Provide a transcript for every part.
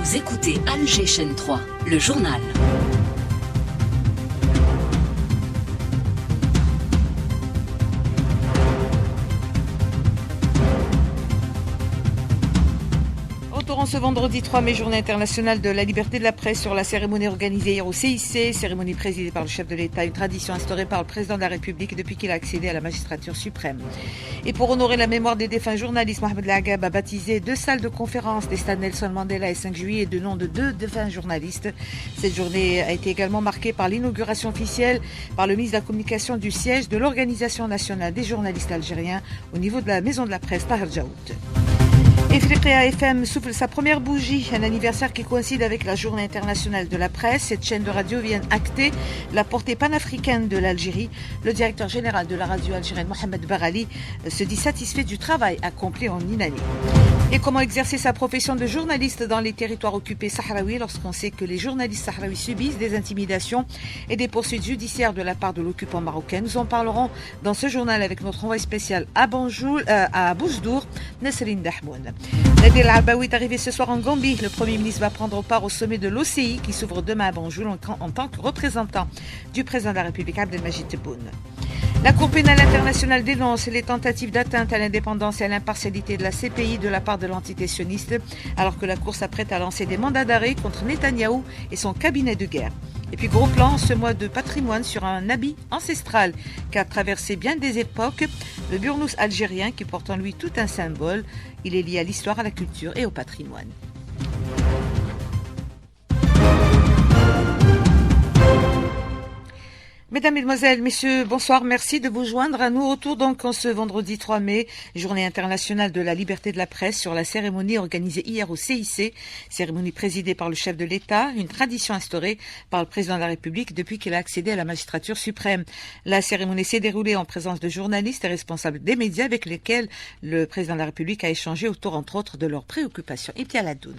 Vous écoutez Alger Chaîne 3, le journal. Retour en ce vendredi 3 mai, journée internationale de la liberté de la presse, sur la cérémonie organisée hier au CIC, cérémonie présidée par le chef de l'État, une tradition instaurée par le président de la République depuis qu'il a accédé à la magistrature suprême. Et pour honorer la mémoire des défunts journalistes, Mohamed Lagab a baptisé 2 salles de conférence des stades Nelson Mandela et 5 juillet de nom de 2 défunts journalistes. Cette journée a été également marquée par l'inauguration officielle par le ministre de la Communication du siège de l'Organisation nationale des journalistes algériens au niveau de la maison de la presse Tahar Djaoud. Ifriqiya FM souffle sa première bougie, un anniversaire qui coïncide avec la journée internationale de la presse. Cette chaîne de radio vient acter la portée panafricaine de l'Algérie. Le directeur général de la radio algérienne, Mohamed Barali, se dit satisfait du travail accompli en une année. Et comment exercer sa profession de journaliste dans les territoires occupés sahraouis lorsqu'on sait que les journalistes sahraouis subissent des intimidations et des poursuites judiciaires de la part de l'occupant marocain. Nous en parlerons dans ce journal avec notre envoyé spécial à Boujdour, Nesrine Dahmoun. Nadir El-Arbaoui est arrivé ce soir en Gambie. Le Premier ministre va prendre part au sommet de l'OCI qui s'ouvre demain à Banjul en tant que représentant du président de la République, Abdelmajid Tebboune. La Cour pénale internationale dénonce les tentatives d'atteinte à l'indépendance et à l'impartialité de la CPI de la part de l'entité sioniste, alors que la Cour s'apprête à lancer des mandats d'arrêt contre Netanyahou et son cabinet de guerre. Et puis gros plan, ce mois de patrimoine sur un habit ancestral qui a traversé bien des époques, le burnous algérien qui porte en lui tout un symbole. Il est lié à l'histoire, à la culture et au patrimoine. Mesdames, Mesdemoiselles, Messieurs, bonsoir. Merci de vous joindre à nous. Retour donc en ce vendredi 3 mai, journée internationale de la liberté de la presse, sur la cérémonie organisée hier au CIC, cérémonie présidée par le chef de l'État, une tradition instaurée par le président de la République depuis qu'il a accédé à la magistrature suprême. La cérémonie s'est déroulée en présence de journalistes et responsables des médias avec lesquels le président de la République a échangé autour, entre autres, de leurs préoccupations. Ibtia Ladoun.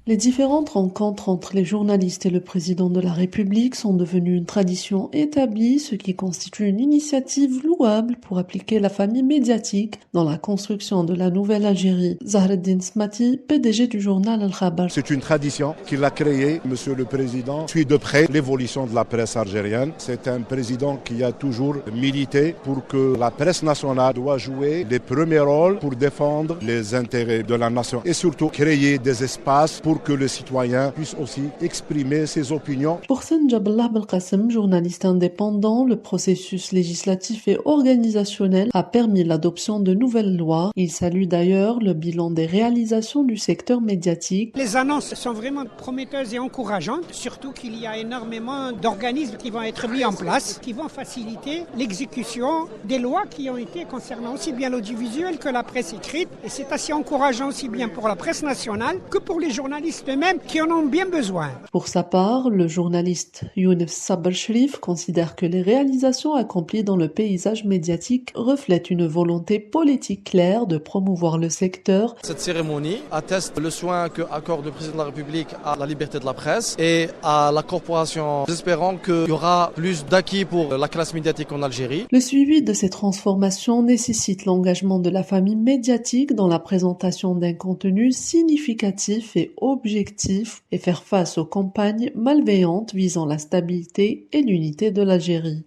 Les différentes rencontres entre les journalistes et le président de la République sont devenues une tradition établie, ce qui constitue une initiative louable pour appliquer la famille médiatique dans la construction de la nouvelle Algérie. Zahreddin Smati, PDG du journal Al-Khabar. C'est une tradition qu'il a créée, Monsieur le Président, suit de près l'évolution de la presse algérienne. C'est un président qui a toujours milité pour que la presse nationale doit jouer les premiers rôles pour défendre les intérêts de la nation et surtout créer des espaces pour que le citoyen puisse aussi exprimer ses opinions. Pour Senjaballah Belkacem, journaliste indépendant, le processus législatif et organisationnel a permis l'adoption de nouvelles lois. Il salue d'ailleurs le bilan des réalisations du secteur médiatique. Les annonces sont vraiment prometteuses et encourageantes, surtout qu'il y a énormément d'organismes qui vont être mis en place, qui vont faciliter l'exécution des lois qui ont été concernant aussi bien l'audiovisuel que la presse écrite. Et c'est assez encourageant aussi bien pour la presse nationale que pour les journalistes eux-mêmes qui en ont bien besoin. Pour sa part, le journaliste Younes Sabr Shrif considère que les réalisations accomplies dans le paysage médiatique reflètent une volonté politique claire de promouvoir le secteur. Cette cérémonie atteste le soin qu'accorde le président de la République à la liberté de la presse et à la corporation. Espérons qu'il y aura plus d'acquis pour la classe médiatique en Algérie. Le suivi de ces transformations nécessite l'engagement de la famille médiatique dans la présentation d'un contenu significatif et objectif et faire face aux campagnes malveillantes visant la stabilité et l'unité de l'Algérie.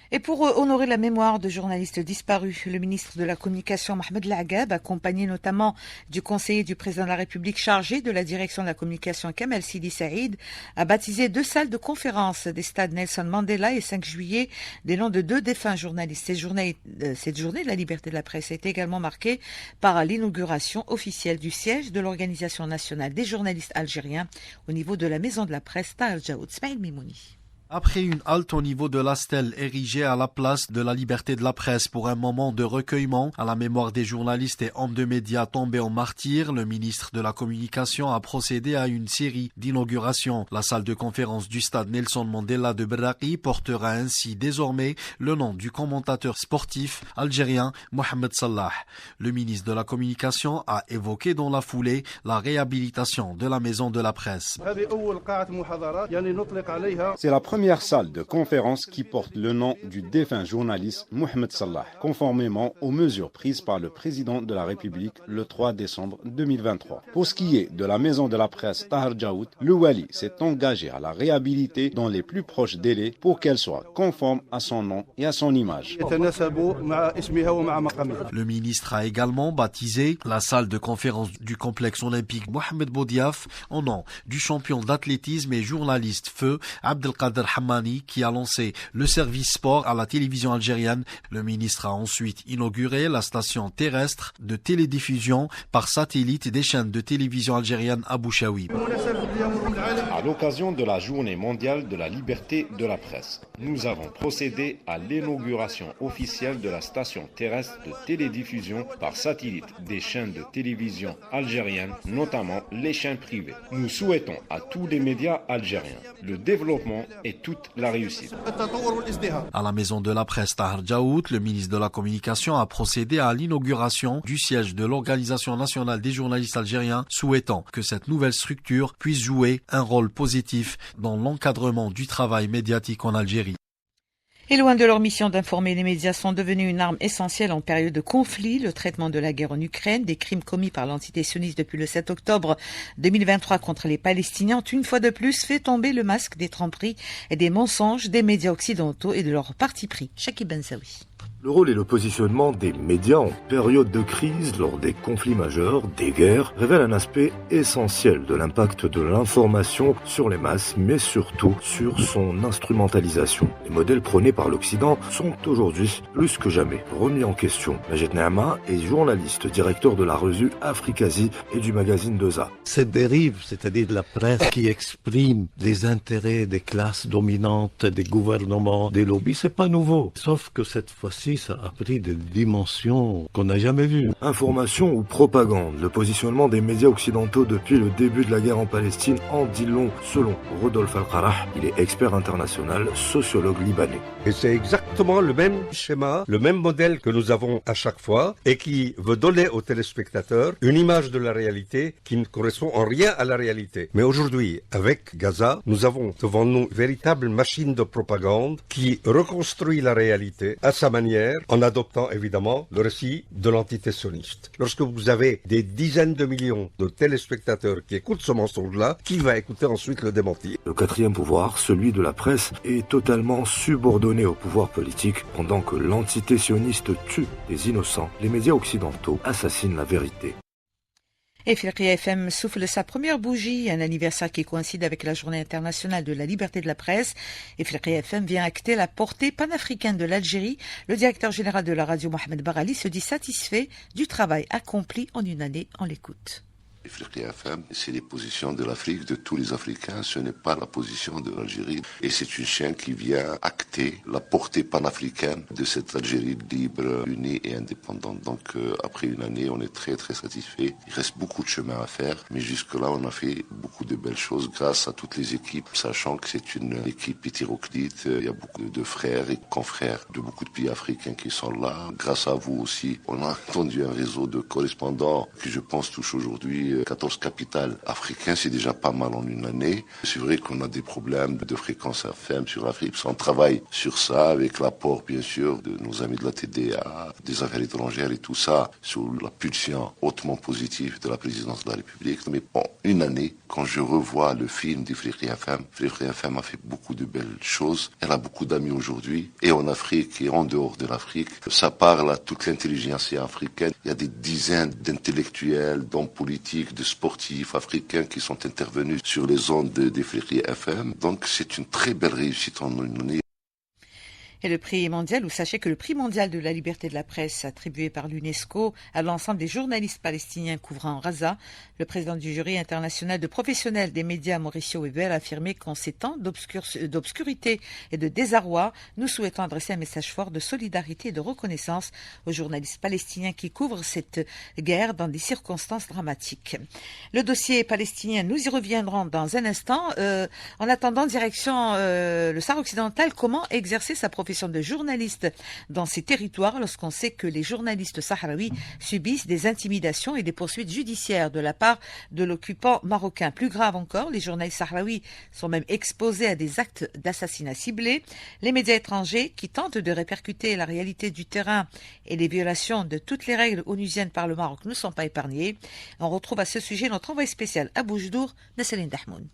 Et pour honorer la mémoire de journalistes disparus, le ministre de la Communication, Mohamed Lagab, accompagné notamment du conseiller du président de la République chargé de la direction de la communication, Kamel Sidi Saïd, a baptisé 2 salles de conférence des stades Nelson Mandela et 5 juillet des noms de 2 défunts journalistes. Cette journée de la liberté de la presse est également marquée par l'inauguration officielle du siège de l'Organisation nationale des journalistes algériens au niveau de la maison de la presse Tahar Djaoud. Smaïl Mimouni. Après une halte au niveau de la stèle érigée à la place de la liberté de la presse pour un moment de recueillement à la mémoire des journalistes et hommes de médias tombés en martyrs, le ministre de la Communication a procédé à une série d'inaugurations. La salle de conférence du stade Nelson Mandela de Berraqi portera ainsi désormais le nom du commentateur sportif algérien Mohamed Salah. Le ministre de la Communication a évoqué dans la foulée la réhabilitation de la maison de la presse. C'est la première salle de conférence qui porte le nom du défunt journaliste Mohamed Salah, conformément aux mesures prises par le président de la République le 3 décembre 2023. Pour ce qui est de la maison de la presse Tahar Djaout, le Wali s'est engagé à la réhabiliter dans les plus proches délais pour qu'elle soit conforme à son nom et à son image. Le ministre a également baptisé la salle de conférence du complexe olympique Mohamed Boudiaf en nom du champion d'athlétisme et journaliste feu Abdelkader Hammani qui a lancé le service sport à la télévision algérienne. Le ministre a ensuite inauguré la station terrestre de télédiffusion par satellite des chaînes de télévision algérienne à Bouchaoui. À l'occasion de la Journée mondiale de la liberté de la presse, nous avons procédé à l'inauguration officielle de la station terrestre de télédiffusion par satellite des chaînes de télévision algériennes, notamment les chaînes privées. Nous souhaitons à tous les médias algériens le développement et toute la réussite. À la maison de la presse Tahar Djaout, le ministre de la Communication a procédé à l'inauguration du siège de l'Organisation nationale des journalistes algériens, souhaitant que cette nouvelle structure puisse jouer un rôle positif dans l'encadrement du travail médiatique en Algérie. Et loin de leur mission d'informer, les médias sont devenus une arme essentielle en période de conflit. Le traitement de la guerre en Ukraine, des crimes commis par l'entité sioniste depuis le 7 octobre 2023 contre les Palestiniens ont une fois de plus fait tomber le masque des tromperies et des mensonges des médias occidentaux et de leur parti pris. Chakib Bensaoui. Le rôle et le positionnement des médias en période de crise, lors des conflits majeurs, des guerres, révèlent un aspect essentiel de l'impact de l'information sur les masses, mais surtout sur son instrumentalisation. Les modèles prônés par l'Occident sont aujourd'hui plus que jamais remis en question. Majed Nehama est journaliste, directeur de la revue Afrikazi et du magazine Deza. Cette dérive, c'est-à-dire de la presse qui exprime les intérêts des classes dominantes, des gouvernements, des lobbies, c'est pas nouveau. Sauf que cette fois-ci, ça a pris des dimensions qu'on n'a jamais vues. Information ou propagande, le positionnement des médias occidentaux depuis le début de la guerre en Palestine en dit long, selon Rodolphe Al-Qarah. Il est expert international, sociologue libanais. Et c'est exactement le même schéma, le même modèle que nous avons à chaque fois et qui veut donner aux téléspectateurs une image de la réalité qui ne correspond en rien à la réalité. Mais aujourd'hui, avec Gaza, nous avons devant nous une véritable machine de propagande qui reconstruit la réalité à sa manière, en adoptant évidemment le récit de l'entité sioniste. Lorsque vous avez des dizaines de millions de téléspectateurs qui écoutent ce mensonge-là, qui va écouter ensuite le démenti? Le quatrième pouvoir, celui de la presse, est totalement subordonné au pouvoir politique. Pendant que l'entité sioniste tue les innocents, les médias occidentaux assassinent la vérité. Et Ifriqiya FM souffle sa première bougie, un anniversaire qui coïncide avec la Journée internationale de la liberté de la presse. Ifriqiya FM vient acter la portée panafricaine de l'Algérie. Le directeur général de la radio, Mohamed Barali, se dit satisfait du travail accompli en une année. On l'écoute. Ifriqiya FM, c'est les positions de l'Afrique, de tous les Africains, ce n'est pas la position de l'Algérie. Et c'est une chaîne qui vient acter la portée panafricaine de cette Algérie libre, unie et indépendante. Donc après une année, on est très très satisfait. Il reste beaucoup de chemin à faire, mais jusque-là, on a fait beaucoup de belles choses grâce à toutes les équipes, sachant que c'est une équipe hétéroclite. Il y a beaucoup de frères et confrères de beaucoup de pays africains qui sont là. Grâce à vous aussi, on a entendu un réseau de correspondants qui, je pense, touche aujourd'hui 14 capitales africaines, c'est déjà pas mal en une année. C'est vrai qu'on a des problèmes de fréquence FM sur l'Afrique. On travaille sur ça avec l'apport, bien sûr, de nos amis de la TDA, des affaires étrangères et tout ça, sous la pulsion hautement positive de la présidence de la République. Mais en une année, quand je revois le film d'Ifriqiya FM, Ifriqiya FM a fait beaucoup de belles choses. Elle a beaucoup d'amis aujourd'hui, et en Afrique et en dehors de l'Afrique. Ça parle à toute l'intelligentsia africaine. Il y a des dizaines d'intellectuels, d'hommes politiques, de sportifs africains qui sont intervenus sur les ondes d'Ifriqiya FM. Donc c'est une très belle réussite en une année. Et le prix mondial, ou sachez que le prix mondial de la liberté de la presse attribué par l'UNESCO à l'ensemble des journalistes palestiniens couvrant Gaza, le président du jury international de professionnels des médias, Mauricio Weber, a affirmé qu'en ces temps d'obscurité et de désarroi, nous souhaitons adresser un message fort de solidarité et de reconnaissance aux journalistes palestiniens qui couvrent cette guerre dans des circonstances dramatiques. Le dossier palestinien, nous y reviendrons dans un instant. En attendant, direction le Sahara occidental, comment exercer sa profession profession de journaliste dans ces territoires lorsqu'on sait que les journalistes sahraouis subissent des intimidations et des poursuites judiciaires de la part de l'occupant marocain. Plus grave encore, les journalistes sahraouis sont même exposés à des actes d'assassinat ciblés. Les médias étrangers qui tentent de répercuter la réalité du terrain et les violations de toutes les règles onusiennes par le Maroc ne sont pas épargnés. On retrouve à ce sujet notre envoyé spécial à Boujdour, Nassaline Dahmoun.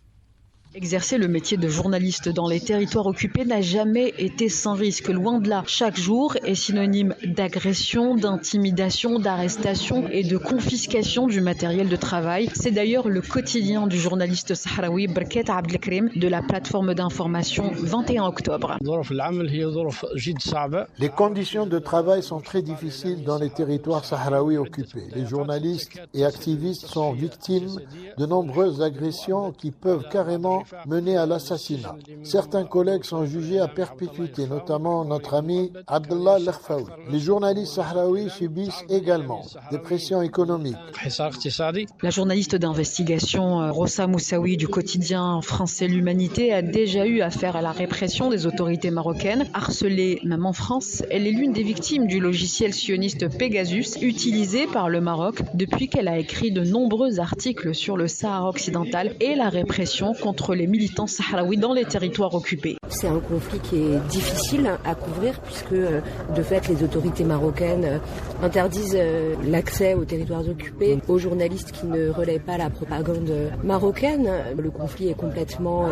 Exercer le métier de journaliste dans les territoires occupés n'a jamais été sans risque. Loin de là, chaque jour est synonyme d'agression, d'intimidation, d'arrestation et de confiscation du matériel de travail. C'est d'ailleurs le quotidien du journaliste sahraoui Berket Abdelkrim de la plateforme d'information 21 octobre. Les conditions de travail sont très difficiles dans les territoires sahraouis occupés. Les journalistes et activistes sont victimes de nombreuses agressions qui peuvent carrément mener à l'assassinat. Certains collègues sont jugés à perpétuité, notamment notre ami Abdallah Lerfaoui. Les journalistes sahraouis subissent également des pressions économiques. La journaliste d'investigation Rossa Moussaoui du quotidien français L'Humanité a déjà eu affaire à la répression des autorités marocaines. Harcelée même en France, elle est l'une des victimes du logiciel sioniste Pegasus utilisé par le Maroc depuis qu'elle a écrit de nombreux articles sur le Sahara occidental et la répression contre les militants sahraouis dans les territoires occupés. C'est un conflit qui est difficile à couvrir puisque de fait les autorités marocaines interdisent l'accès aux territoires occupés aux journalistes qui ne relaient pas la propagande marocaine. Le conflit est complètement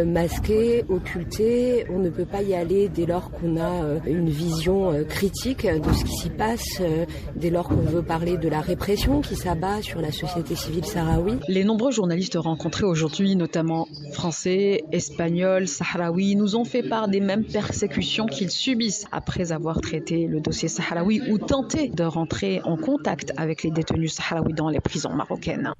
masqué, occulté. On ne peut pas y aller dès lors qu'on a une vision critique de ce qui s'y passe, dès lors qu'on veut parler de la répression qui s'abat sur la société civile sahraoui. Les nombreux journalistes rencontrés aujourd'hui, notamment français, espagnols, sahraouis, nous ont fait part des mêmes persécutions qu'ils subissent après avoir traité le dossier sahraoui ou tenté de rentrer en contact avec les détenus sahraouis dans les prisons marocaines.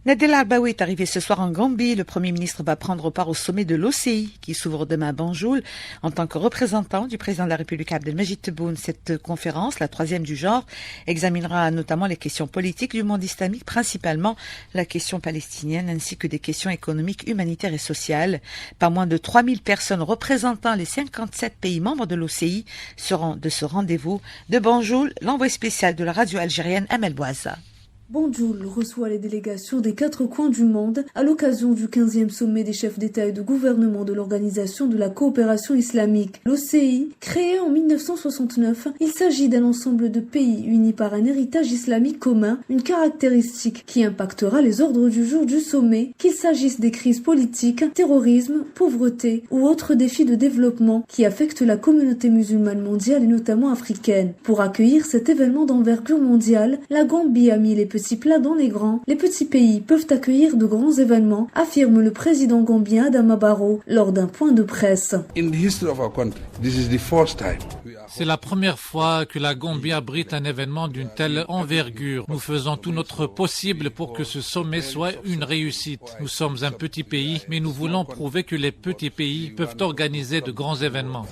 Nadel Arbaoui est arrivé ce soir en Gambie. Le Premier ministre va prendre part au sommet de l'OCI qui s'ouvre demain à Banjul. En tant que représentant du président de la République Abdelmajid Tebboune, cette conférence, la troisième du genre, examinera notamment les questions politiques du monde islamique, principalement la question palestinienne ainsi que des questions économiques, humanitaires et sociales. Pas moins de 3000 personnes représentant les 57 pays membres de l'OCI seront de ce rendez-vous. De Banjul, l'envoyé spécial de la radio algérienne Amel Bouazza. Banjul reçoit les délégations des 4 coins du monde à l'occasion du 15e sommet des chefs d'État et de gouvernement de l'Organisation de la coopération islamique. L'OCI, créé en 1969, il s'agit d'un ensemble de pays unis par un héritage islamique commun, une caractéristique qui impactera les ordres du jour du sommet, qu'il s'agisse des crises politiques, terrorisme, pauvreté ou autres défis de développement qui affectent la communauté musulmane mondiale et notamment africaine. Pour accueillir cet événement d'envergure mondiale, la Gambie a mis les petits plats dans les grands. Les petits pays peuvent accueillir de grands événements, affirme le président gambien Adama Barrow lors d'un point de presse. C'est la première fois que la Gambie abrite un événement d'une telle envergure. Nous faisons tout notre possible pour que ce sommet soit une réussite. Nous sommes un petit pays, mais nous voulons prouver que les petits pays peuvent organiser de grands événements.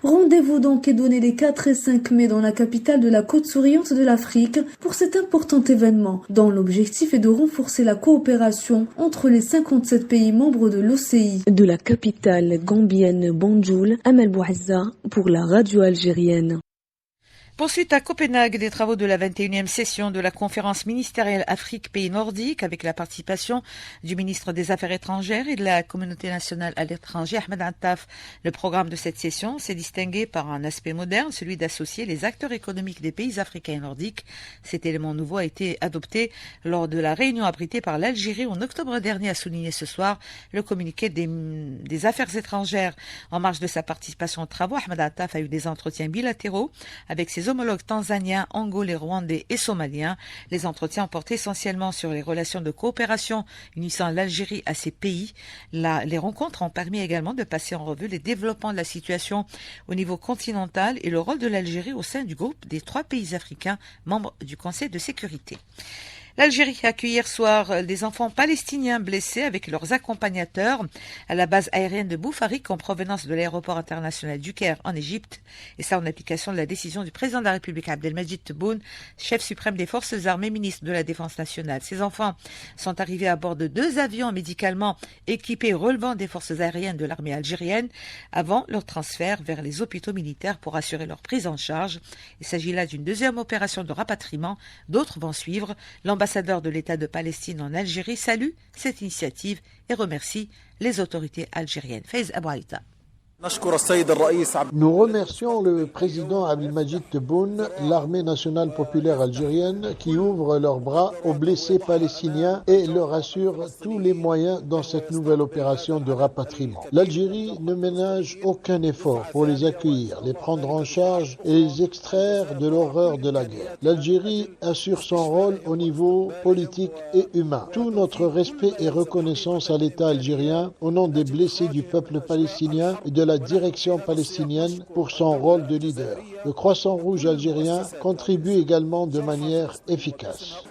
Rendez-vous donc est donné les 4 et 5 mai dans la capitale de la côte souriante de l'Afrique pour cet important événement, dont l'objectif est de renforcer la coopération entre les 57 pays membres de l'OCI. De la capitale gambienne Banjul, Amel Bouazza pour la radio algérienne. Poursuite à Copenhague des travaux de la 21e session de la conférence ministérielle Afrique-Pays nordiques avec la participation du ministre des Affaires étrangères et de la communauté nationale à l'étranger, Ahmed Attaf. Le programme de cette session s'est distingué par un aspect moderne, celui d'associer les acteurs économiques des pays africains et nordiques. Cet élément nouveau a été adopté lors de la réunion abritée par l'Algérie en octobre dernier, a souligné ce soir le communiqué des Affaires étrangères. En marge de sa participation aux travaux, Ahmed Attaf a eu des entretiens bilatéraux avec ses homologues tanzaniens, angolais, rwandais et somaliens. Les entretiens ont porté essentiellement sur les relations de coopération unissant l'Algérie à ces pays. Les rencontres ont permis également de passer en revue les développements de la situation au niveau continental et le rôle de l'Algérie au sein du groupe des 3 pays africains membres du Conseil de sécurité. L'Algérie a accueilli hier soir des enfants palestiniens blessés avec leurs accompagnateurs à la base aérienne de Boufarik en provenance de l'aéroport international du Caire en Égypte. Et ça en application de la décision du président de la République Abdelmajid Tebboune, chef suprême des forces armées, ministre de la Défense nationale. Ces enfants sont arrivés à bord de 2 avions médicalement équipés relevant des forces aériennes de l'armée algérienne avant leur transfert vers les hôpitaux militaires pour assurer leur prise en charge. Il s'agit là d'une deuxième opération de rapatriement. D'autres vont suivre. L'ambassadeur de l'État de Palestine en Algérie salue cette initiative et remercie les autorités algériennes. Faiz Abouaïta. Nous remercions le président Abdelmajid Tebboune, l'armée nationale populaire algérienne qui ouvre leurs bras aux blessés palestiniens et leur assure tous les moyens dans cette nouvelle opération de rapatriement. L'Algérie ne ménage aucun effort pour les accueillir, les prendre en charge et les extraire de l'horreur de la guerre. L'Algérie assure son rôle au niveau politique et humain. Tout notre respect et reconnaissance à l'État algérien au nom des blessés du peuple palestinien et de la direction palestinienne pour son rôle de leader. Le Croissant Rouge algérien contribue également de manière efficace.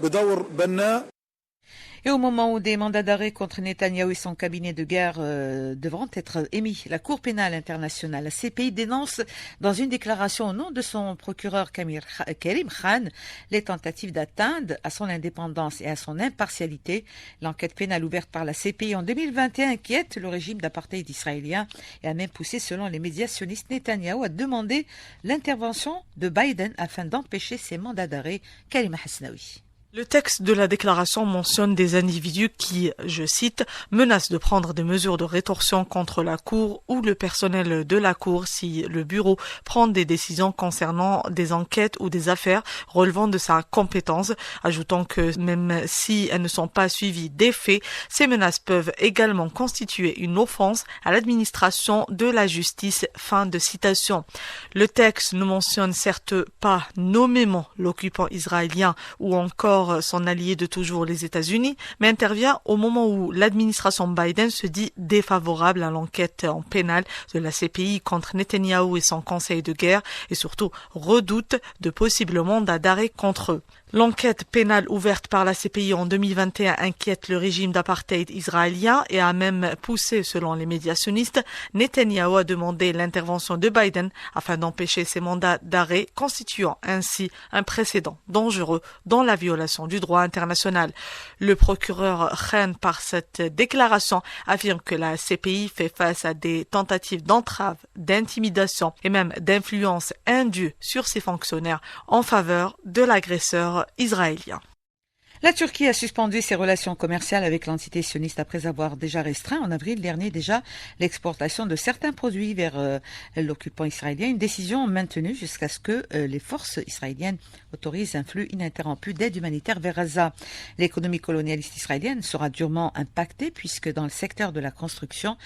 Et au moment où des mandats d'arrêt contre Netanyahou et son cabinet de guerre devront être émis, la Cour pénale internationale, la CPI, dénonce dans une déclaration au nom de son procureur Karim Khan les tentatives d'atteindre à son indépendance et à son impartialité. L'enquête pénale ouverte par la CPI en 2021 inquiète le régime d'apartheid israélien et a même poussé, selon les médias sionistes, Netanyahou à demander l'intervention de Biden afin d'empêcher ces mandats d'arrêt. Karima Hasnaoui. Le texte de la déclaration mentionne des individus qui, je cite, menacent de prendre des mesures de rétorsion contre la Cour ou le personnel de la Cour si le bureau prend des décisions concernant des enquêtes ou des affaires relevant de sa compétence, ajoutant que même si elles ne sont pas suivies des faits, ces menaces peuvent également constituer une offense à l'administration de la justice. Fin de citation. Le texte ne mentionne certes pas nommément l'occupant israélien ou encore son allié de toujours, les États-Unis, mais intervient au moment où l'administration Biden se dit défavorable à l'enquête en pénal de la CPI contre Netanyahou et son conseil de guerre et surtout redoute de possibles mandats d'arrêt contre eux. L'enquête pénale ouverte par la CPI en 2021 inquiète le régime d'apartheid israélien et a même poussé, selon les médias sionistes, Netanyahou à demander l'intervention de Biden afin d'empêcher ces mandats d'arrêt, constituant ainsi un précédent dangereux dans la violation du droit international. Le procureur Khan, par cette déclaration, affirme que la CPI fait face à des tentatives d'entrave, d'intimidation et même d'influence indue sur ses fonctionnaires en faveur de l'agresseur israélien. La Turquie a suspendu ses relations commerciales avec l'entité sioniste après avoir déjà restreint en avril dernier l'exportation de certains produits vers l'occupant israélien, une décision maintenue jusqu'à ce que les forces israéliennes autorisent un flux ininterrompu d'aide humanitaire vers Gaza. L'économie colonialiste israélienne sera durement impactée puisque dans le secteur de la construction,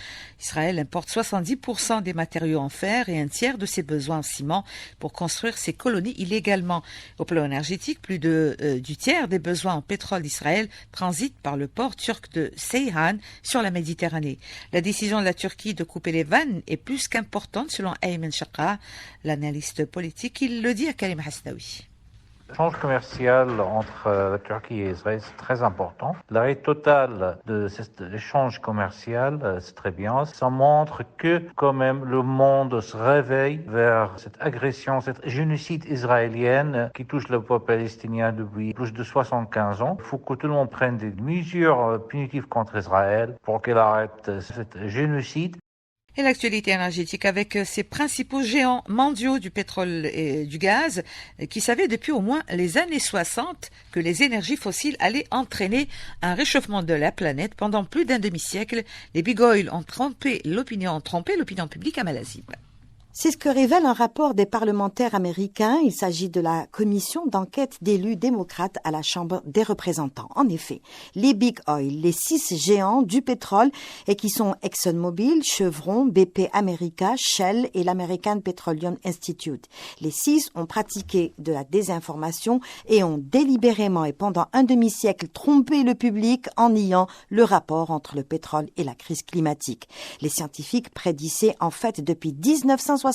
Israël importe 70% des matériaux en fer et un tiers de ses besoins en ciment pour construire ses colonies illégalement. Au plan énergétique, plus du tiers des besoins en pétrole d'Israël transite par le port turc de Ceyhan sur la Méditerranée. La décision de la Turquie de couper les vannes est plus qu'importante selon Ayman Shaqqa, l'analyste politique. Il le dit à Karim Hasnaoui. L'échange commercial entre la Turquie et Israël, c'est très important. L'arrêt total de cet échange commercial, c'est très bien. Ça montre que, quand même, le monde se réveille vers cette agression, cette génocide israélienne qui touche le peuple palestinien depuis plus de 75 ans. Il faut que tout le monde prenne des mesures punitives contre Israël pour qu'elle arrête cet génocide. Et l'actualité énergétique avec ces principaux géants mondiaux du pétrole et du gaz qui savaient depuis au moins les années 60 que les énergies fossiles allaient entraîner un réchauffement de la planète pendant plus d'un demi-siècle. Les big oil ont trompé l'opinion publique à Malaisie. C'est ce que révèle un rapport des parlementaires américains. Il s'agit de la commission d'enquête d'élus démocrates à la Chambre des représentants. En effet, les Big Oil, les 6 géants du pétrole, et qui sont ExxonMobil, Chevron, BP America, Shell et l'American Petroleum Institute. Les 6 ont pratiqué de la désinformation et ont délibérément et pendant un demi-siècle trompé le public en niant le rapport entre le pétrole et la crise climatique. Les scientifiques prédisaient en fait depuis 1977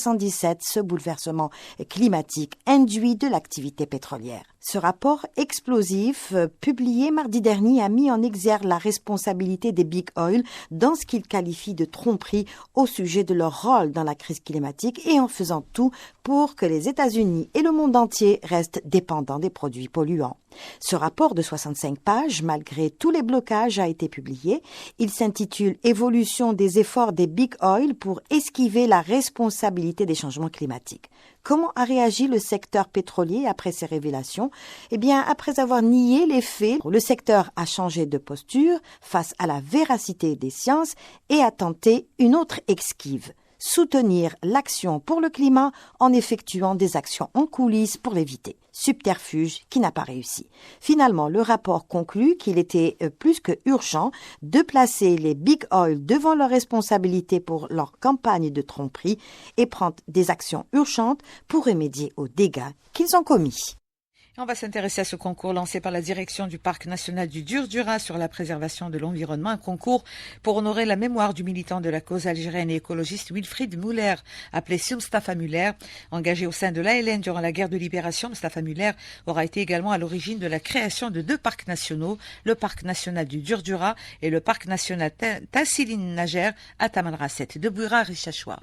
ce bouleversement climatique induit de l'activité pétrolière. Ce rapport explosif, publié mardi dernier, a mis en exergue la responsabilité des Big Oil dans ce qu'il qualifie de tromperie au sujet de leur rôle dans la crise climatique et en faisant tout pour que les États-Unis et le monde entier restent dépendants des produits polluants. Ce rapport de 65 pages, malgré tous les blocages, a été publié. Il s'intitule « Évolution des efforts des Big Oil pour esquiver la responsabilité des changements climatiques ». Comment a réagi le secteur pétrolier après ces révélations? Eh bien, après avoir nié les faits, le secteur a changé de posture face à la véracité des sciences et a tenté une autre esquive. Soutenir l'action pour le climat en effectuant des actions en coulisses pour l'éviter. Subterfuge qui n'a pas réussi. Finalement, le rapport conclut qu'il était plus que urgent de placer les Big Oil devant leurs responsabilités pour leur campagne de tromperie et prendre des actions urgentes pour remédier aux dégâts qu'ils ont commis. On va s'intéresser à ce concours lancé par la direction du Parc national du Djurdjura sur la préservation de l'environnement, un concours pour honorer la mémoire du militant de la cause algérienne et écologiste Wilfried Müller, appelé Mustafa Müller. Engagé au sein de l'ALN durant la guerre de libération, Mustafa Müller aura été également à l'origine de la création de 2 parcs nationaux, le Parc national du Djurdjura et le Parc national Tassilin Najer à Tamanrasset. De Bouira Richachoua.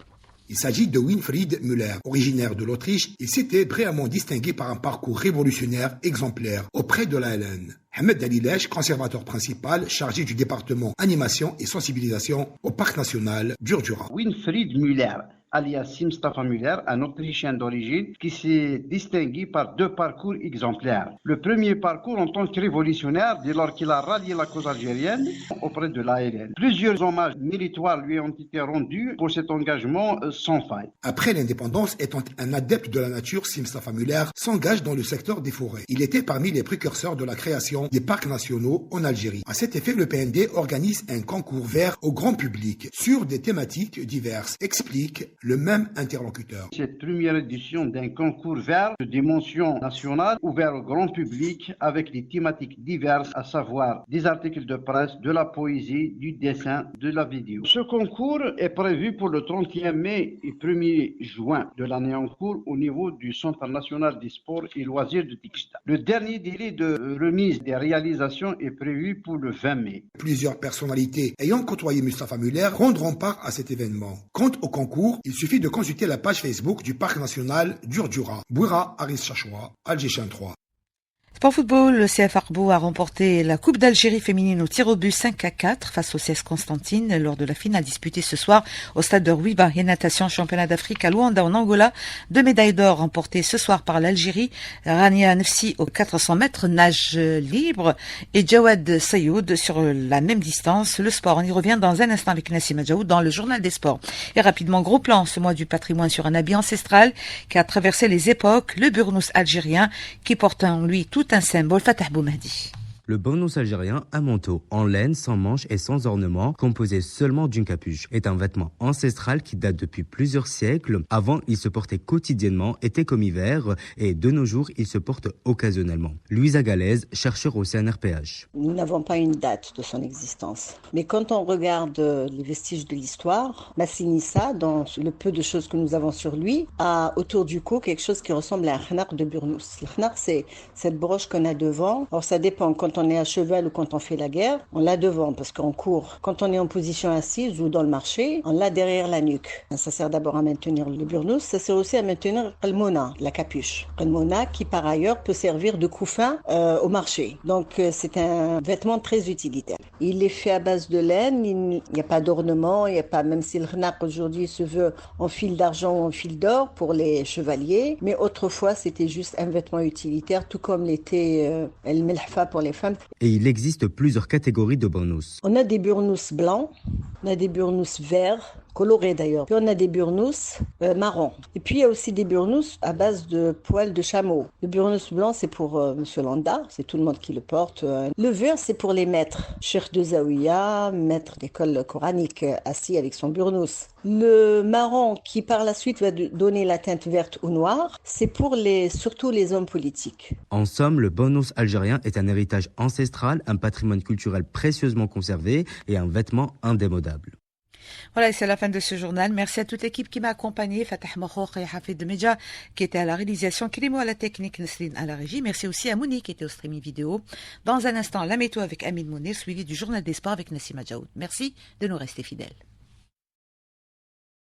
Il s'agit de Wilfried Müller, originaire de l'Autriche. Il s'était brillamment distingué par un parcours révolutionnaire exemplaire auprès de l'ALN. Ahmed Dalilesh, conservateur principal chargé du département animation et sensibilisation au Parc national Djurdjura. Wilfried Müller, alias Mustafa Müller, un Autrichien d'origine qui s'est distingué par 2 parcours exemplaires. Le premier parcours en tant que révolutionnaire dès lors qu'il a rallié la cause algérienne auprès de l'ALN. Plusieurs hommages méritoires lui ont été rendus pour cet engagement sans faille. Après l'indépendance, étant un adepte de la nature, Mustafa Müller s'engage dans le secteur des forêts. Il était parmi les précurseurs de la création des parcs nationaux en Algérie. À cet effet, le PND organise un concours vert au grand public sur des thématiques diverses, explique le même interlocuteur. Cette première édition d'un concours vert de dimension nationale ouvert au grand public avec des thématiques diverses, à savoir des articles de presse, de la poésie, du dessin, de la vidéo. Ce concours est prévu pour le 31 mai et 1er juin de l'année en cours au niveau du Centre national des sports et loisirs de Tiksta. Le dernier délai de remise des réalisations est prévu pour le 20 mai. Plusieurs personnalités ayant côtoyé Mustafa Müller prendront part à cet événement. Quant au concours, il suffit de consulter la page Facebook du Parc national Djurdjura. Bouira Aris Chachoua, Algéchien 3. Sport football, le CF Arbo a remporté la Coupe d'Algérie féminine au tir au but 5-4 face au CS Constantine lors de la finale disputée ce soir au stade de Rouiba et natation championnat d'Afrique à Luanda en Angola. 2 médailles d'or remportées ce soir par l'Algérie, Rania Nefsi aux 400 mètres nage libre et Jawad Sayoud sur la même distance. Le sport, on y revient dans un instant avec Nassim Adjaoud dans le journal des sports. Et rapidement, gros plan ce mois du patrimoine sur un habit ancestral qui a traversé les époques, le burnous algérien qui porte en lui tout un symbole. Fatah Boumadi. Le burnous algérien, un manteau en laine, sans manches et sans ornement, composé seulement d'une capuche, est un vêtement ancestral qui date depuis plusieurs siècles. Avant, il se portait quotidiennement, été comme hiver, et de nos jours, il se porte occasionnellement. Louisa Galaise, chercheur au CNRPH. Nous n'avons pas une date de son existence. Mais quand on regarde les vestiges de l'histoire, Massinissa, dans le peu de choses que nous avons sur lui, a autour du cou quelque chose qui ressemble à un khnaq de burnous. Le khnaq, c'est cette broche qu'on a devant. Alors ça dépend, quand on est à cheval ou quand on fait la guerre, on l'a devant parce qu'on court. Quand on est en position assise ou dans le marché, on l'a derrière la nuque. Ça sert d'abord à maintenir le burnous, ça sert aussi à maintenir le mona, la capuche. Le mona qui par ailleurs peut servir de couffin au marché. Donc c'est un vêtement très utilitaire. Il est fait à base de laine, il n'y a pas d'ornement, il n'y a pas, même si le khnaq aujourd'hui se veut en fil d'argent ou en fil d'or pour les chevaliers, mais autrefois c'était juste un vêtement utilitaire, tout comme l'était le melhfa pour les femmes. Et il existe plusieurs catégories de burnous. On a des burnous blancs, on a des burnous verts, colorés d'ailleurs. Puis on a des burnous marrons. Et puis il y a aussi des burnous à base de poils de chameau. Le burnous blanc, c'est pour Monsieur Landa, c'est tout le monde qui le porte. Le vert, c'est pour les maîtres. Cheikh de Zawiya, maître d'école coranique, assis avec son burnous. Le marron, qui par la suite va donner la teinte verte ou noire, c'est pour surtout les hommes politiques. En somme, le burnous algérien est un héritage ancestral, un patrimoine culturel précieusement conservé et un vêtement indémodable. Voilà, c'est la fin de ce journal. Merci à toute l'équipe qui m'a accompagné. Fatah Mokhokh et Hafid Medja qui était à la réalisation, Krimo à la technique, Nesrine à la régie. Merci aussi à Mouni qui était au streaming vidéo. Dans un instant, la météo avec Amin Mounir, suivi du journal des sports avec Nassima Djaoud. Merci de nous rester fidèles.